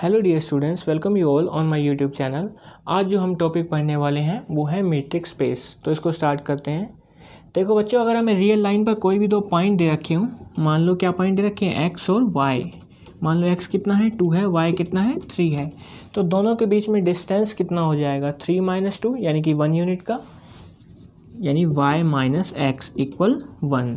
Hello dear students, welcome you all on my YouTube channel. आज जो हम topic पढ़ने वाले हैं वो है मैट्रिक्स स्पेस। तो इसको स्टार्ट करते हैं। देखो बच्चों, अगर हमें रियल लाइन पर कोई भी दो पॉइंट दे रखे हों, मान लो क्या पॉइंट दे रखे हैं, एक्स और वाई। मान लो एक्स कितना है 2 है, वाई कितना है 3 है। तो दोनों के बीच में डिस्टेंस कितना हो जाएगा 3 - 2 यानी कि 1 यूनिट का, यानी y माइनस एक्स इक्वल 1।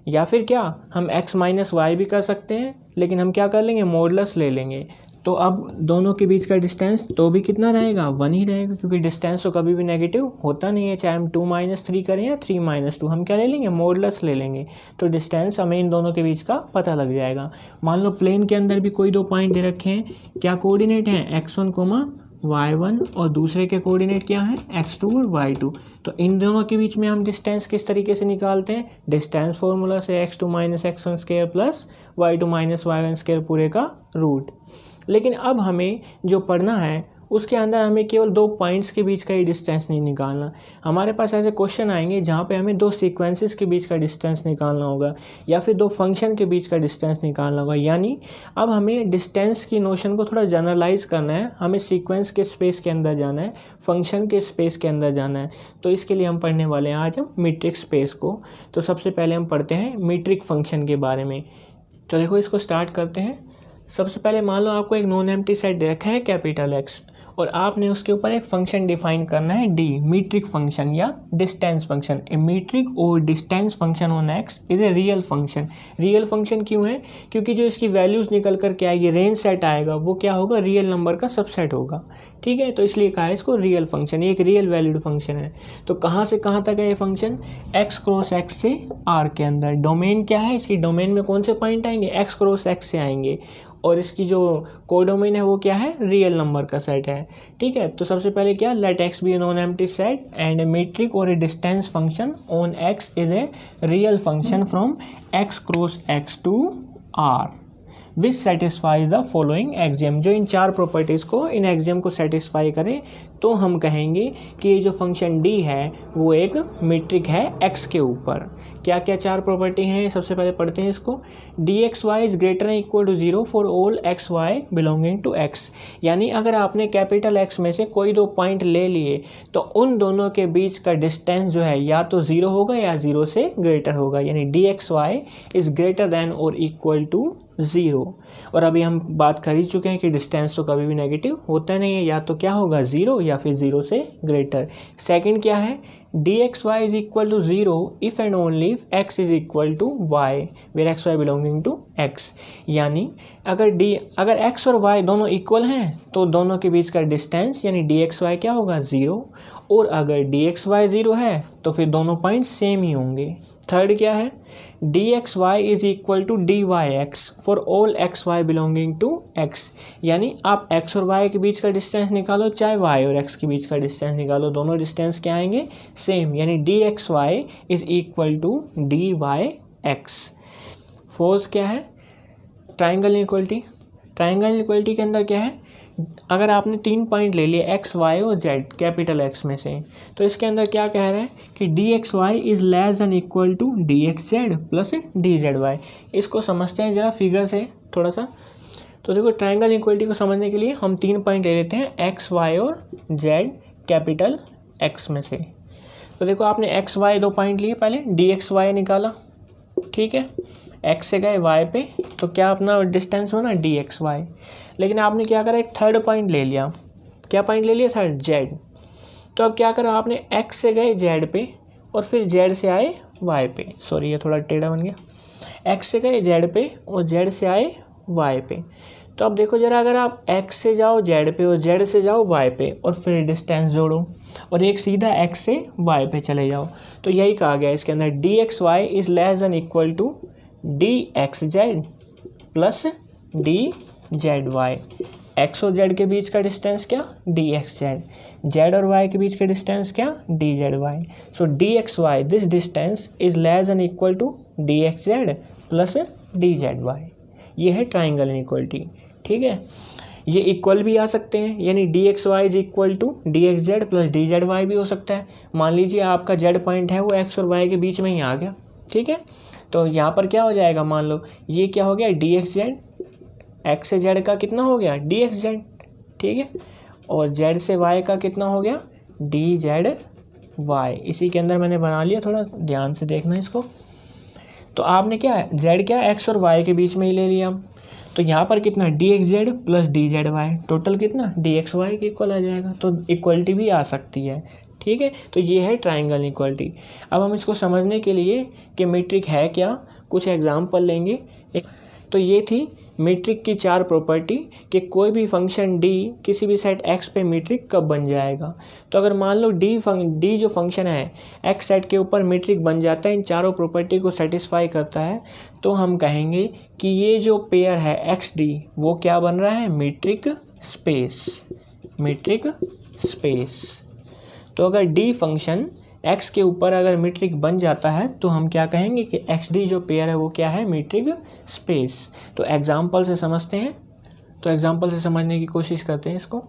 या फिर क्या हम x माइनस वाई भी कर सकते हैं, लेकिन हम क्या कर लेंगे, मॉडुलस ले लेंगे। तो अब दोनों के बीच का डिस्टेंस तो भी कितना रहेगा, 1 ही रहेगा, क्योंकि डिस्टेंस तो कभी भी नेगेटिव होता नहीं है, चाहे हम 2 - 3 करें या 3 - 2। हम क्या ले लेंगे, मॉडुलस ले लेंगे। तो डिस्टेंस हमें इन दोनों के बीच का पता लग जाएगा। मान लो प्लेन के अंदर भी कोई दो पॉइंट दे रखे हैं, क्या कोऑर्डिनेट हैं, x1, y1, और दूसरे के कोऑर्डिनेट क्या है, x2 और y2। तो इन दोनों के बीच में हम डिस्टेंस किस तरीके से निकालते हैं, डिस्टेंस फॉर्मूला से x2 - x1 square plus y2 - y1 square पूरे का रूट। लेकिन अब हमें जो पढ़ना है उसके अंदर हमें केवल दो पॉइंट्स के बीच का ही डिस्टेंस नहीं निकालना। हमारे पास ऐसे क्वेश्चन आएंगे जहाँ पे हमें दो सीक्वेंसेस के बीच का डिस्टेंस निकालना होगा, या फिर दो फंक्शन के बीच का डिस्टेंस निकालना होगा। यानी अब हमें डिस्टेंस की नोशन को थोड़ा जनरलाइज करना है। हमें सीक्वेंस के स्पेस के अंदर जाना है, फंक्शन के स्पेस के अंदर जाना है। तो इसके लिए हम पढ़ने वाले हैं आज हम मीट्रिक स्पेस को। तो सबसे पहले हम पढ़ते हैं मीट्रिक फंक्शन के बारे में। तो देखो इसको स्टार्ट करते हैं। सबसे पहले मान लो आपको एक नॉन एम्प्टी सेट दे रखा है कैपिटल एक्स, और आपने उसके ऊपर एक फंक्शन डिफाइन करना है डी, मीट्रिक फंक्शन या डिस्टेंस फंक्शन। ए मीट्रिक और distance function on X is a real function. Real function क्यों है, क्योंकि जो इसकी वैल्यूज निकल कर के आएगी, रेंज सेट आएगा, वो क्या होगा, रियल नंबर का सबसेट होगा। ठीक है, तो इसलिए कहा है इसको रियल फंक्शन। ये एक रियल वैल्यूड फंक्शन है। तो कहाँ से कहाँ तक है ये फंक्शन, एक्स क्रॉस एक्स से आर के अंदर। डोमेन क्या है इसकी, डोमेन में कौन से पॉइंट आएंगे, एक्स क्रॉस एक्स से आएंगे, और इसकी जो कोडोमेन है वो क्या है, रियल नंबर का सेट है। ठीक है, तो सबसे पहले क्या, let X be a non empty set and a metric और a distance function on X is a real function from X cross X to R which satisfies the following axiom. जो इन चार प्रॉपर्टीज़ को, इन axiom को satisfy करें तो हम कहेंगे कि ये जो फंक्शन डी है वो एक मीट्रिक है एक्स के ऊपर। क्या क्या चार प्रॉपर्टी हैं, सबसे पहले पढ़ते हैं इसको। D x Y is greater and equal to 0 for all x Y belonging to X. यानी अगर आपने कैपिटल एक्स में से कोई दो पॉइंट ले लिए तो उन दोनों के बीच का डिस्टेंस जो है या तो 0 होगा या 0 से ग्रेटर होगा। यानी D x Y is greater than or equal to 0। और अभी हम बात कर ही चुके हैं कि डिस्टेंस तो कभी भी नेगेटिव होता नहीं है, या तो क्या होगा 0 या फिर 0 से ग्रेटर। सेकंड क्या है, D x Y is equal to 0 if and only if x is equal to Y where X Y belonging to X. यानी अगर एक्स और वाई दोनों इक्वल हैं तो दोनों के बीच का डिस्टेंस यानी डी एक्स वाई क्या होगा, 0। और अगर डी एक्स वाई 0 है तो फिर दोनों पॉइंट सेम ही होंगे। थर्ड क्या है, D x Y is equal to D Y X for all x Y belonging to X. यानी आप एक्स और वाई के बीच का डिस्टेंस निकालो, चाहे वाई और एक्स के बीच का डिस्टेंस निकालो, दोनों डिस्टेंस क्या आएंगे, सेम। यानी D x Y is equal to D Y X. Fourth क्या है, ट्राइंगल इक्वलिटी। ट्राइंगल इक्वलिटी के अंदर क्या है, अगर आपने 3 पॉइंट ले लिए एक्स वाई और जेड कैपिटल एक्स में से, तो इसके अंदर क्या कह रहे हैं कि D x Y is less than equal to D x Z plus D Z Y. इसको समझते हैं जरा फिगर से थोड़ा सा। तो देखो ट्राइंगल इक्वलिटी को समझने के लिए हम 3 पॉइंट ले लेते हैं एक्स वाई और जेड कैपिटल एक्स में से। तो देखो आपने एक्स वाई 2 पॉइंट लिए, पहले डी एक्स वाई निकाला, ठीक है, एक्स से गए वाई पे, तो क्या अपना डिस्टेंस बना डी एक्स वाई। लेकिन आपने क्या करा, एक थर्ड पॉइंट ले लिया। क्या पॉइंट ले लिया, थर्ड, जेड। तो अब क्या करा आपने, एक्स से गए जेड पे और फिर जेड से आए वाई पे। सॉरी ये थोड़ा टेढ़ा बन गया। एक्स से गए जेड पे और जेड से आए वाई पे। तो अब देखो जरा, अगर आप एक्स से जाओ जेड पे और जेड से जाओ वाई पे और फिर डिस्टेंस जोड़ो और एक सीधा एक्स से वाई पे चले जाओ, तो यही कहा गया इसके अंदर, D x Y is less than equal to D x Z plus D Z Y. X और जेड के बीच का डिस्टेंस क्या, डी एक्स जेड। जेड और वाई के बीच का डिस्टेंस क्या, D Z Y. So D x Y this distance is less than equal to D x Z plus D Z Y. ये है ट्राइंगल इनइक्वलिटी। ठीक है, ये इक्वल भी आ सकते हैं, यानी D x Y is equal to D x Z plus D Z Y भी हो सकता है। मान लीजिए आपका जेड पॉइंट है वो एक्स और वाई के बीच में ही आ गया। ठीक है, तो यहाँ पर क्या हो जाएगा, मान लो ये क्या हो गया, डी एक्स जेड एक्स से जेड का कितना हो गया डी एक्स जेड, ठीक है, और जेड से वाई का कितना हो गया डी जेड वाई। इसी के अंदर मैंने बना लिया, थोड़ा ध्यान से देखना इसको। तो आपने क्या है जेड क्या एक्स और वाई के बीच में ही ले लिया, तो यहाँ पर कितना d x Z plus D Z y, total कितना डी एक्स वाई के इक्वल आ जाएगा। तो इक्वलिटी भी आ सकती है, ठीक है। तो ये है ट्राइंगल इक्वलिटी। अब हम इसको समझने के लिए कि मीट्रिक है क्या, कुछ एग्जाम्पल लेंगे। तो ये थी मीट्रिक की 4 प्रॉपर्टी कि कोई भी फंक्शन डी किसी भी सेट एक्स पे मीट्रिक कब बन जाएगा। तो अगर मान लो डी जो फंक्शन है एक्स सेट के ऊपर मीट्रिक बन जाता है, इन चारों प्रॉपर्टी को सेटिस्फाई करता है, तो हम कहेंगे कि ये जो पेयर है एक्स डी वो क्या बन रहा है मीट्रिक स्पेस, मीट्रिक स्पेस। तो अगर डी फंक्शन x के ऊपर अगर मीट्रिक बन जाता है तो हम क्या कहेंगे कि एक्स डी जो पेयर है वो क्या है मीट्रिक स्पेस। तो एग्जाम्पल से समझते हैं, तो एग्जाम्पल से समझने की कोशिश करते हैं इसको।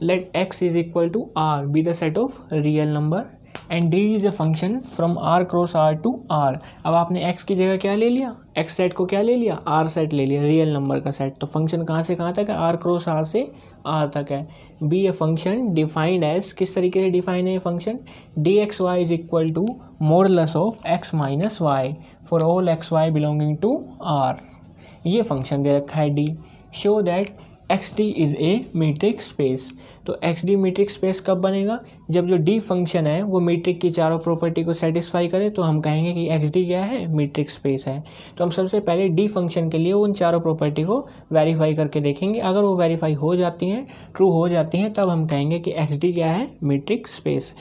Let x is equal to R be the set of real number and d is a function from r cross r to r। अब आपने x की जगह क्या ले लिया, x सेट को क्या ले लिया r सेट ले लिया, रियल नंबर का सेट। तो फंक्शन कहाँ से कहाँ तक है r क्रॉस r से r तक है। Be a function defined as, किस तरीके से डिफाइन है ये function, d x Y is equal to modulus of x minus y for all x Y belonging to R. ये फंक्शन दे रखा है d. Show that x d is a metric space. तो एक्स डी मीट्रिक स्पेस कब बनेगा, जब जो D function है वो मीट्रिक की चारों प्रॉपर्टी को सेटिस्फाई करे, तो हम कहेंगे कि एक्स डी क्या है मीट्रिक स्पेस है। तो हम सबसे पहले डी फंक्शन के लिए उन चारों प्रॉपर्टी को वेरीफाई करके देखेंगे। अगर वो वेरीफाई हो जाती हैं, ट्रू हो जाती हैं, तब हम कहेंगे कि एक्स डी क्या है मीट्रिक स्पेस।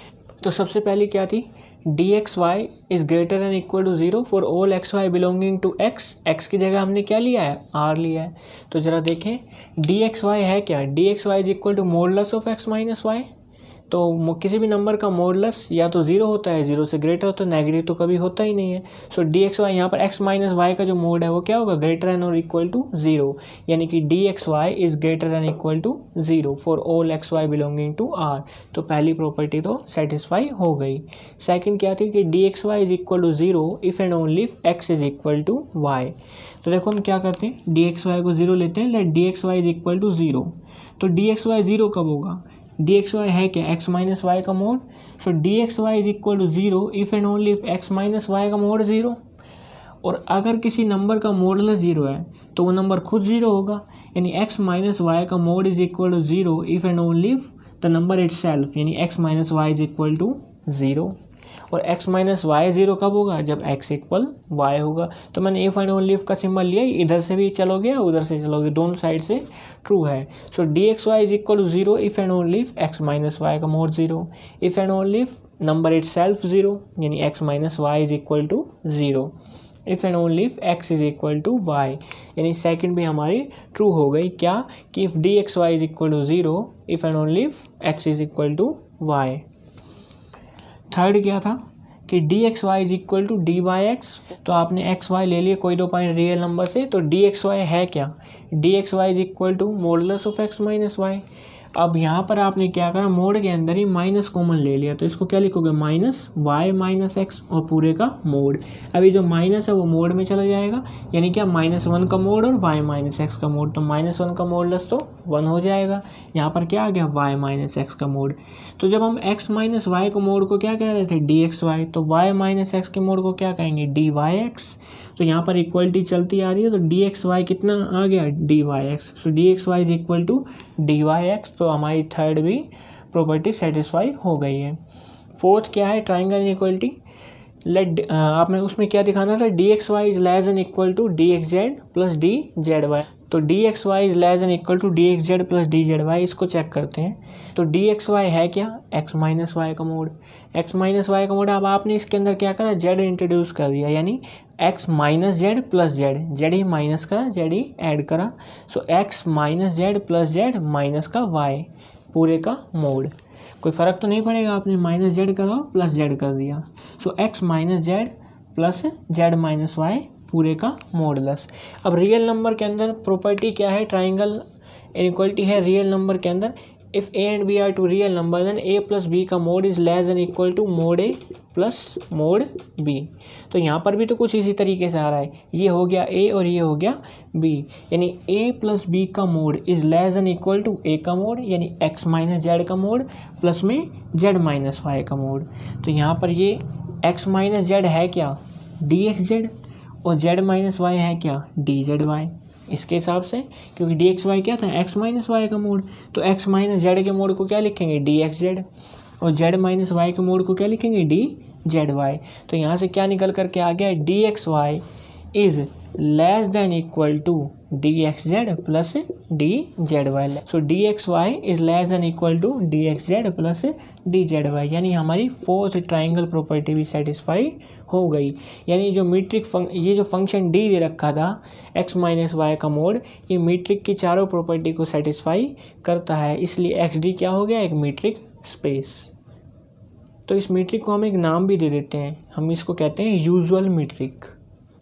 तो सबसे पहले क्या थी, d x y is greater than equal to 0 for all x Y belonging to x. X की जगह हमने क्या लिया है आर लिया है। तो ज़रा देखें डी एक्स वाई है क्या, D x Y is equal to modulus of x minus y. तो किसी भी नंबर का मॉडुलस या तो 0 होता है, 0 से ग्रेटर होता है, नेगेटिव तो कभी होता ही नहीं है। सो डी एक्स वाई यहाँ पर एक्स माइनस वाई का जो मोड है वो क्या होगा ग्रेटर दैन और इक्वल टू 0, यानी कि D x Y is greater than equal to 0 for all x Y belonging to R. तो पहली प्रॉपर्टी तो सेटिस्फाई हो गई। सेकंड क्या थी कि D x Y is equal to 0 if and only if x is equal to y. तो देखो हम क्या करते हैं, डी एक्स वाई को 0 लेते हैं, let d x Y is equal to 0। तो डी एक्स वाई 0 कब होगा, डी एक्स वाई है क्या एक्स माइनस वाई का mod. So D x Y is equal to 0 if and only if x minus Y का mod 0। और अगर किसी नंबर का मॉडुलस 0 है तो वो नंबर खुद 0 होगा, यानी एक्स माइनस वाई का mod is equal to 0 if and only if the number itself, यानी X minus Y is equal to 0। और x माइनस वाई 0 कब होगा, जब x इक्वल y होगा। तो मैंने इफ एंड ओनली इफ का सिंबल लिया, इधर से भी चलोगे या उधर से चलोगे, दोनों साइड से ट्रू है। So D x Y is equal to 0 if and only if x minus Y का mod 0, if and only if number itself 0, यानी X minus Y is equal to 0, if and only if x is equal to Y, यानी second भी हमारी true हो गई। क्या कि if D x Y is equal to 0 if and only if x is equal to y. Third क्या था कि D x Y is equal to D Y x. तो आपने एक्स वाई ले लिए कोई दो पॉइंट रियल नंबर से, तो डी एक्स वाई है क्या, D x Y is equal to modulus of x minus y. अब यहाँ पर आपने क्या करा, मोड के अंदर ही माइनस कॉमन ले लिया, तो इसको क्या लिखोगे माइनस वाई माइनस एक्स और पूरे का मोड। अभी जो माइनस है वो मोड में चला जाएगा, यानी क्या -1 का मोड और वाई माइनस एक्स का मोड। तो -1 का मॉडुलस तो 1 हो जाएगा। यहाँ पर क्या आ गया वाई माइनस एक्स का मोड। तो जब हम एक्स माइनस वाई को मोड को क्या कह रहे थे डी एक्स वाई, तो वाई माइनस एक्स के मोड को क्या कहेंगे डी वाई एक्स। तो यहाँ पर इक्वलिटी चलती आ रही है, तो डी एक्स वाई कितना आ गया d Y x. So D x Y is equal to D Y x. तो हमारी थर्ड भी प्रॉपर्टी सेटिस्फाई हो गई है। फोर्थ क्या है ट्राइंगल इनइक्वलिटी। लेट आपने उसमें क्या दिखाना था, D x Y is less than equal to D x Z plus D Z Y. तो D x Y is less than equal to D x Z plus D Z Y, इसको check करते हैं। तो D x Y है क्या x minus Y का mod, X minus Y का mod. अब आपने इसके अंदर क्या करा जेड इंट्रोड्यूस कर दिया, यानी X minus Z plus Z, Z ही माइनस करा जेड ही ऐड करा। So X minus Z plus Z minus का वाई पूरे का मोड। कोई फ़र्क तो नहीं पड़ेगा, आपने माइनस जेड करा प्लस जेड कर दिया। So X minus Z plus Z minus Y पूरे का मॉडुलस। अब रियल नंबर के अंदर प्रॉपर्टी क्या है ट्राइंगल इनइक्वलिटी है रियल नंबर के अंदर, if A and B are two real number then A plus B का mod is less than equal to mod A plus mod B. तो यहाँ पर भी तो कुछ इसी तरीके से आ रहा है, ये हो गया ए और ये हो गया बी, यानी ए प्लस बी का mod is less than equal to A का मोड यानी एक्स माइनस जेड का मोड प्लस में जेड माइनस वाई का मोड। तो यहाँ पर ये एक्स माइनस जेड है क्या, डी एक्स जेड, और जेड माइनस वाई है क्या, डी जेड वाई। इसके हिसाब से क्योंकि डी एक्स वाई क्या था, एक्स माइनस वाई का मोड, तो एक्स माइनस जेड के मोड को क्या लिखेंगे, डी एक्स जेड, और जेड माइनस वाई के मोड को क्या लिखेंगे, डी जेड वाई। तो यहाँ से क्या निकल करके आ गया, d x y is less than equal to D x Z plus D Z Y. So D x y is less than equal to D x Z plus D Z y, यानी हमारी fourth triangle property भी satisfy हो गई। यानी जो metric ये जो function D दे रखा था एक्स माइनस वाई का मोड, ये मीट्रिक की चारों प्रॉपर्टी को सेटिस्फाई करता है, इसलिए एक्स डी क्या हो गया, एक मीट्रिक स्पेस। तो इस मीट्रिक को हम एक नाम भी दे देते हैं, हम इसको कहते हैं यूजुअल मीट्रिक।